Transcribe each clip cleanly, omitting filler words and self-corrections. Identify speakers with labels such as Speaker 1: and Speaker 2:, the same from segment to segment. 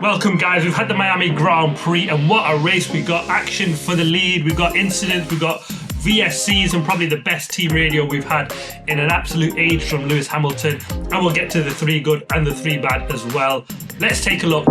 Speaker 1: Welcome guys, we've had the Miami Grand Prix and what a race. We got action for the lead, we've got incidents, we've got VSCs and probably the best team radio we've had in an absolute age from Lewis Hamilton, and we'll get to the 3 good and the 3 bad as well. Let's take a look.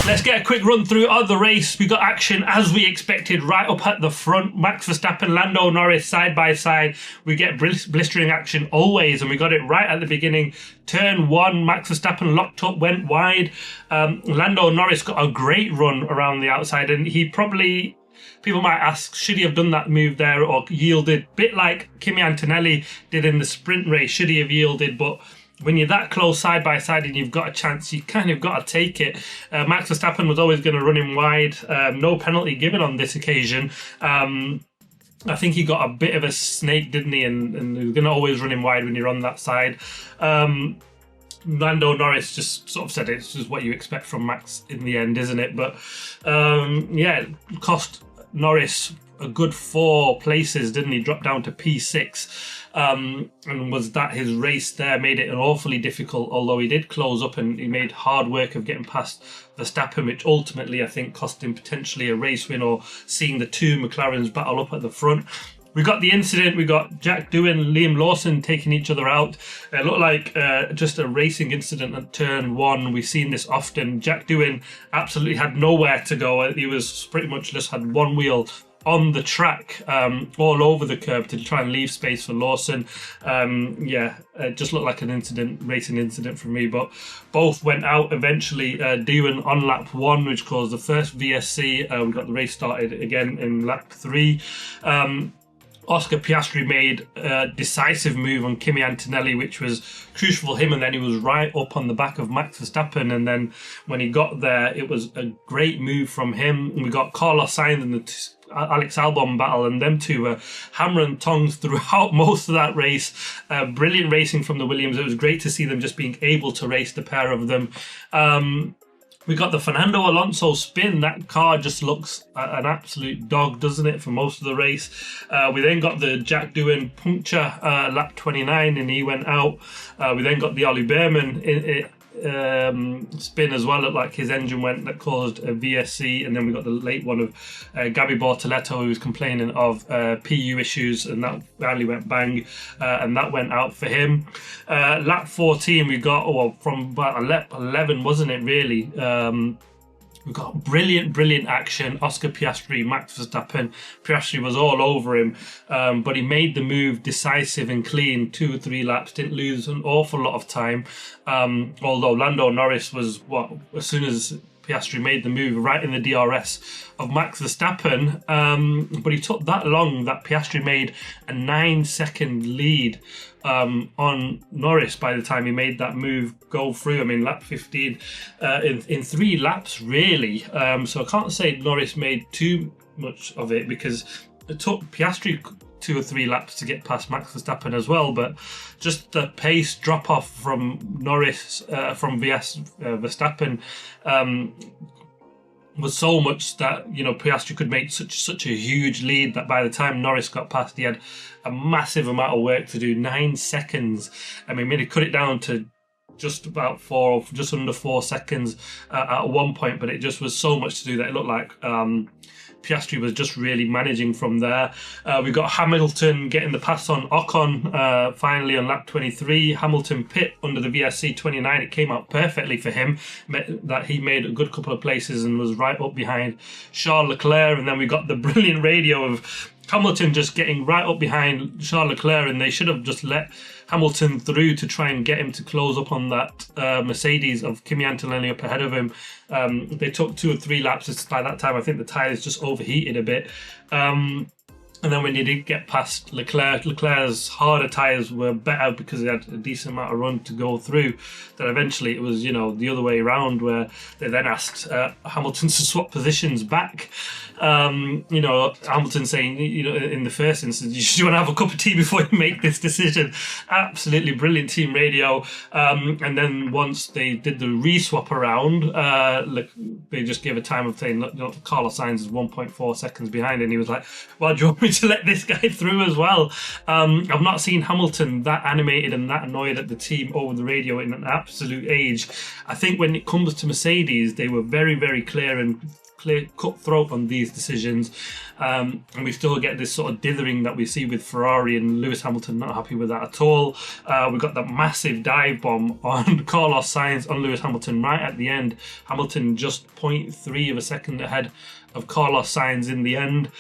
Speaker 1: Let's get a quick run through of the race. We got action as we expected right up at the front. Max Verstappen, Lando Norris side by side. We get blistering action always, and we got it right at the beginning. Turn 1, Max Verstappen locked up, went wide. Lando Norris got a great run around the outside, and he probably... People might ask, should he have done that move there or yielded? Bit like Kimi Antonelli did in the sprint race, should he have yielded? But when you're that close side by side and you've got a chance, you kind of got to take it. Max Verstappen was always going to run him wide. No penalty given on this occasion. I think he got a bit of a snake, didn't he? And he was going to always run him wide when you're on that side. Lando Norris just sort of said it's just what you expect from Max in the end, isn't it? But yeah, it cost Norris a good 4 places, didn't he? Dropped down to P6. And was that his race there made it an awfully difficult, although he did close up and he made hard work of getting past Verstappen, which ultimately I think cost him potentially a race win or seeing the 2 McLarens battle up at the front. We got the incident, we got Jack Doohan, Liam Lawson taking each other out. It looked like just a racing incident at turn 1. We've seen this often. Jack Doohan absolutely had nowhere to go. He was pretty much just had one wheel on the track, all over the curb to try and leave space for Lawson. Yeah, it just looked like an racing incident for me, but both went out eventually. Doohan on lap 1, which caused the first VSC. We got the race started again in lap 3. Oscar Piastri made a decisive move on Kimi Antonelli, which was crucial for him, and then he was right up on the back of Max Verstappen, and then when he got there, it was a great move from him. And we got Carlos Sainz and the Alex Albon battle, and them two were hammer and tongs throughout most of that race. Brilliant racing from the Williams. It was great to see them just being able to race, the pair of them. We got the Fernando Alonso spin. That car just looks an absolute dog, doesn't it, for most of the race. We then got the Jack Doohan puncture, lap 29, and he went out. We then got the Ollie Behrman spin as well. Looked like his engine went, that caused a VSC. And then we got the late one of Gabby Bortoleto, who was complaining of PU issues, and that finally went bang, and that went out for him. Lap 14 we got, from about lap 11, wasn't it really? We got brilliant action. Oscar Piastri, Max Verstappen. Piastri was all over him, but he made the move decisive and clean. 2 or 3 laps, didn't lose an awful lot of time. Although Lando Norris was, as soon as Piastri made the move, right in the DRS of Max Verstappen, but he took that long that Piastri made a 9-second lead on Norris by the time he made that move go through. I mean, lap 15 in 3 laps really. So I can't say Norris made too much of it, because it took Piastri 2 or 3 laps to get past Max Verstappen as well, but just the pace drop off from Norris, from Verstappen, was so much that, you know, Piastri could make such a huge lead that by the time Norris got past, he had a massive amount of work to do. 9 seconds. I mean, maybe cut it down to just about 4, just under 4 seconds at one point, but it just was so much to do that it looked like Piastri was just really managing from there. We got Hamilton getting the pass on Ocon finally on lap 23. Hamilton pit under the VSC 29. It came out perfectly for him. That he made a good couple of places and was right up behind Charles Leclerc. And then we got the brilliant radio of Hamilton just getting right up behind Charles Leclerc, and they should have just let Hamilton through to try and get him to close up on that Mercedes of Kimi Antonelli up ahead of him. They took 2 or 3 laps. By that time, I think the tyres just overheated a bit. And then when he did get past Leclerc's harder tyres were better because he had a decent amount of run to go through. That eventually it was, you know, the other way around, where they then asked Hamilton to swap positions back. You know, Hamilton saying, you know, in the first instance, you want to have a cup of tea before you make this decision. Absolutely brilliant team radio. And then once they did the re-swap around, they just gave a time of saying, look, Carlos Sainz is 1.4 seconds behind, and he was like, well, do you want me to let this guy through as well. I've not seen Hamilton that animated and that annoyed at the team over the radio in an absolute age. I think when it comes to Mercedes, they were very, very clear and cutthroat on these decisions, and we still get this sort of dithering that we see with Ferrari, and Lewis Hamilton not happy with that at all. We got that massive dive bomb on Carlos Sainz on Lewis Hamilton right at the end. Hamilton just 0.3 of a second ahead of Carlos Sainz in the end.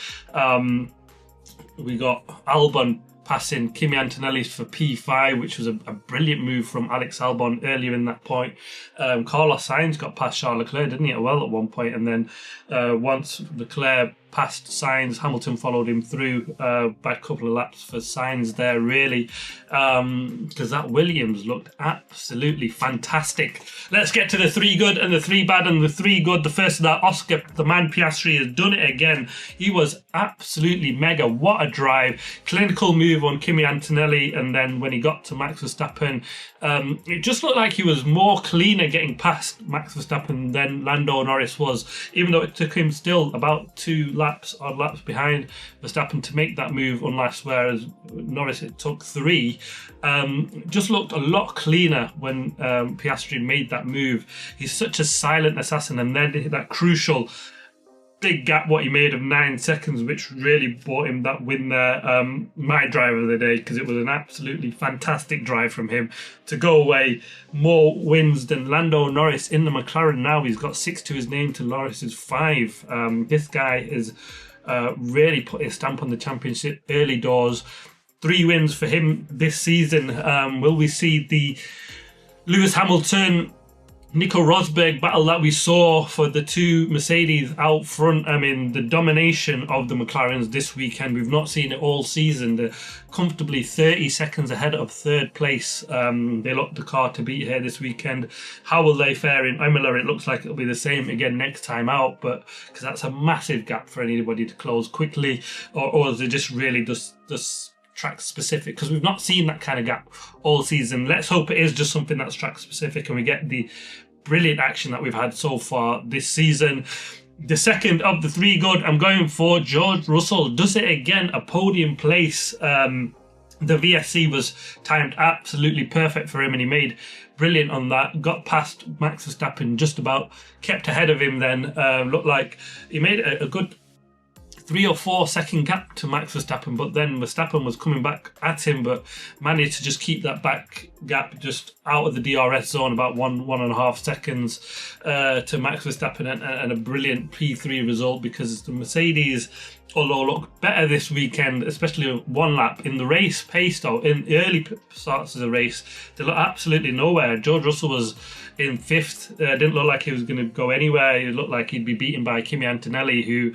Speaker 1: We got Albon passing Kimi Antonelli for P5, which was a brilliant move from Alex Albon earlier in that point. Carlos Sainz got past Charles Leclerc, didn't he, well at one point, and then once Leclerc passed Sainz, Hamilton followed him through by a couple of laps for Sainz there, really, because that Williams looked absolutely fantastic. Let's get to the 3 good and the 3 bad. And the 3 good, the first of that, Oscar, the man Piastri, has done it again. He was absolutely mega. What a drive. Clinical move on Kimi Antonelli, and then when he got to Max Verstappen, it just looked like he was more cleaner getting past Max Verstappen than Lando Norris was, even though it took him still about 2 odd laps behind Verstappen to make that move, whereas Norris it took 3. Just looked a lot cleaner when Piastri made that move. He's such a silent assassin, and then that crucial big gap what he made of 9 seconds, which really bought him that win there. My driver of the day, because it was an absolutely fantastic drive from him to go away. More wins than Lando Norris in the McLaren now. He's got 6 to his name to Norris's 5. This guy is really put his stamp on the championship early doors. 3 wins for him this season. Will we see the Lewis Hamilton Nico Rosberg battle that we saw for the 2 Mercedes out front? I mean, the domination of the McLarens this weekend, we've not seen it all season. They're comfortably 30 seconds ahead of 3rd place. They look the car to beat here this weekend. How will they fare in Imola? It looks like it'll be the same again next time out, but because that's a massive gap for anybody to close quickly, or is it just really just track specific? Because we've not seen that kind of gap all season. Let's hope it is just something that's track specific and we get the brilliant action that we've had so far this season. The second of the 3 good, I'm going for George Russell. Does it again, a podium place. The VSC was timed absolutely perfect for him, and he made brilliant on that. Got past Max Verstappen just about, kept ahead of him then. Looked like he made a good 3 or 4 second gap to Max Verstappen, but then Verstappen was coming back at him, but managed to just keep that back gap just out of the DRS zone, about 1.5 seconds to Max Verstappen, and a brilliant P3 result, because the Mercedes, although look better this weekend, especially 1 lap in the race pace though, in the early starts of the race, they look absolutely nowhere. George Russell was in 5th, didn't look like he was going to go anywhere. It looked like he'd be beaten by Kimi Antonelli, who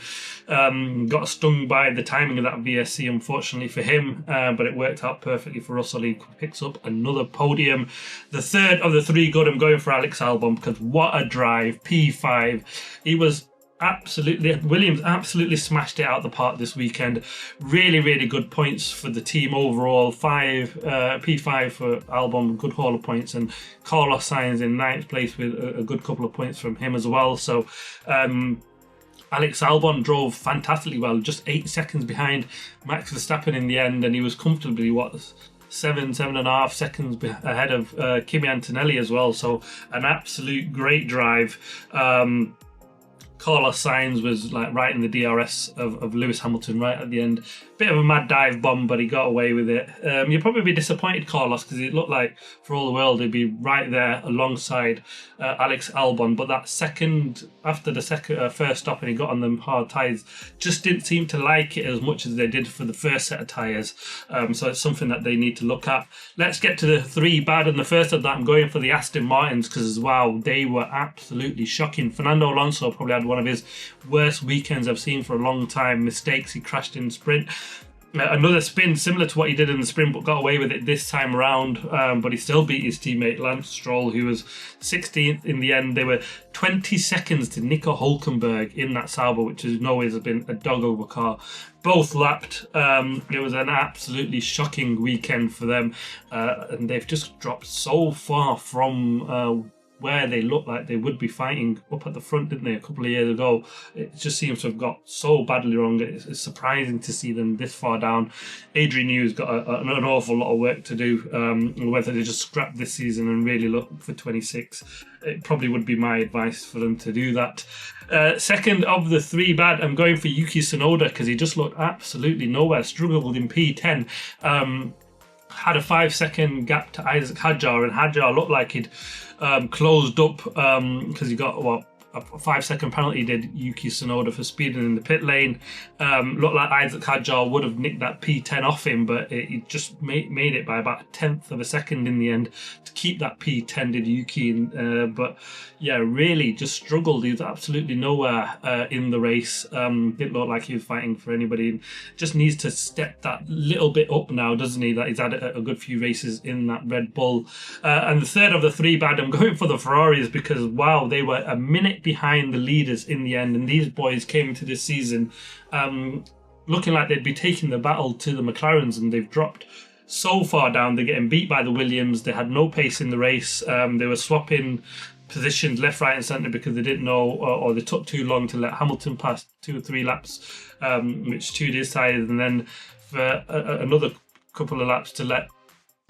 Speaker 1: got stung by the timing of that VSC, unfortunately for him, but it worked out perfectly for Russell. He picks up another podium. The third of the 3 good, I'm going for Alex Albon, because what a drive, P5. He was Williams absolutely smashed it out the park this weekend. Really, really good points for the team overall. P5 for Albon, good haul of points, and Carlos Sainz in 9th place with a good couple of points from him as well. So Alex Albon drove fantastically well, just 8 seconds behind Max Verstappen in the end, and he was comfortably 7.5 seconds ahead of Kimi Antonelli as well. So an absolute great drive. Carlos Sainz was like right in the DRS of Lewis Hamilton right at the end. Bit of a mad dive bomb, but he got away with it. You'd probably be disappointed, Carlos, because it looked like for all the world he'd be right there alongside Alex Albon. But that second, after the first stop and he got on them hard tyres, just didn't seem to like it as much as they did for the first set of tyres. So it's something that they need to look at. Let's get to the 3 bad, and the first of that I'm going for the Aston Martins, because wow, they were absolutely shocking. Fernando Alonso probably had one of his worst weekends I've seen for a long time. Mistakes, he crashed in sprint. Another spin similar to what he did in the sprint, but got away with it this time around. But he still beat his teammate Lance Stroll, who was 16th in the end. They were 20 seconds to Nico Hülkenberg in that Sauber, which has always been a dog-over car. Both lapped. It was an absolutely shocking weekend for them, and they've just dropped so far from where they looked like they would be fighting up at the front, didn't they, a couple of years ago. It just seems to have got so badly wrong. It's surprising to see them this far down. Adrian New's got an awful lot of work to do, whether they just scrap this season and really look for 26. It probably would be my advice for them to do that. Second of the three bad, I'm going for Yuki Tsunoda because he just looked absolutely nowhere, struggled in P10. Had a 5-second gap to Isaac Hadjar, and Hadjar looked like he'd closed up because he got a 5-second penalty, did Yuki Tsunoda, for speeding in the pit lane. Looked like Isaac Hadjar would have nicked that P10 off him, but he just made it by about a 10th of a second in the end to keep that P10, did Yuki. But yeah, really just struggled. He was absolutely nowhere in the race. Didn't look like he was fighting for anybody. Just needs to step that little bit up now, doesn't he? That he's had a good few races in that Red Bull. And the third of the three bad, I'm going for the Ferraris because, wow, they were a minute behind the leaders in the end, and these boys came into this season looking like they'd be taking the battle to the McLarens, and they've dropped so far down. They're getting beat by the Williams. They had no pace in the race. They were swapping positions left, right and centre because they didn't know, or they took too long to let Hamilton pass 2 or 3 laps, which Tude decided, and then for another couple of laps to let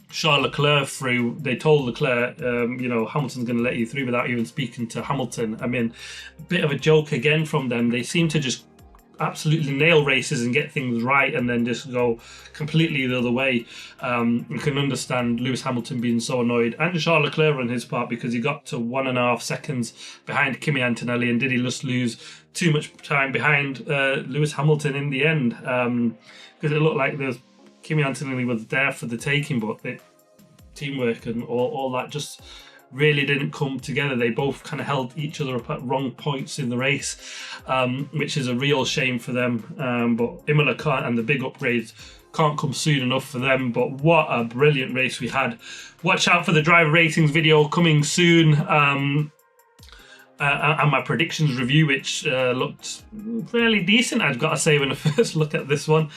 Speaker 1: Charles Leclerc through. They told Leclerc, Hamilton's going to let you through without even speaking to Hamilton. I mean, a bit of a joke again from them. They seem to just absolutely nail races and get things right and then just go completely the other way. You can understand Lewis Hamilton being so annoyed, and Charles Leclerc on his part, because he got to 1.5 seconds behind Kimi Antonelli, and did he just lose too much time behind Lewis Hamilton in the end? Because it looked like Kimi Antonelli was there for the taking, but the teamwork and all that just really didn't come together. They both kind of held each other up at wrong points in the race, which is a real shame for them. But Imola can't, and the big upgrades can't come soon enough for them. But what a brilliant race we had. Watch out for the driver ratings video coming soon. And my predictions review, which looked fairly decent, I've got to say, when I first look at this one.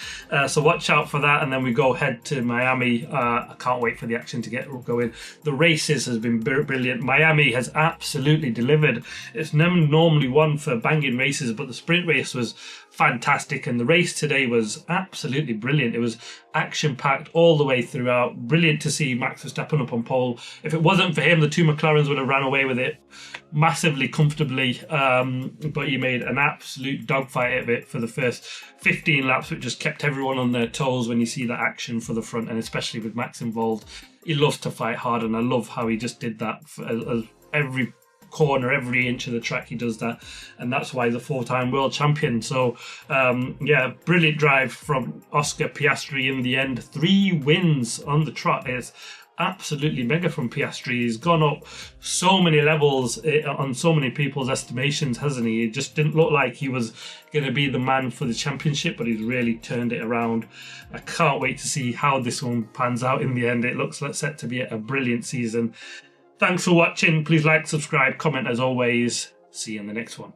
Speaker 1: So watch out for that, and then we go head to Miami. I can't wait for the action to get going. The races has been brilliant. Miami has absolutely delivered. It's never normally one for banging races, but the sprint race was fantastic, and the race today was absolutely brilliant. It was action-packed all the way throughout. Brilliant to see Max Verstappen up on pole. If it wasn't for him, the 2 McLarens would have ran away with it massively comfortably, but he made an absolute dogfight of it for the first 15 laps, which just kept everyone on their toes when you see that action for the front, and especially with Max involved. He loves to fight hard, and I love how he just did that for every corner, every inch of the track he does that, and that's why he's a 4-time world champion. So brilliant drive from Oscar Piastri in the end. 3 wins on the trot is absolutely mega from Piastri. He's gone up so many levels on so many people's estimations, hasn't he? It just didn't look like he was going to be the man for the championship, but he's really turned it around. I can't wait to see how this one pans out in the end. It looks like set to be a brilliant season. Thanks for watching. Please like, subscribe, comment as always. See you in the next one.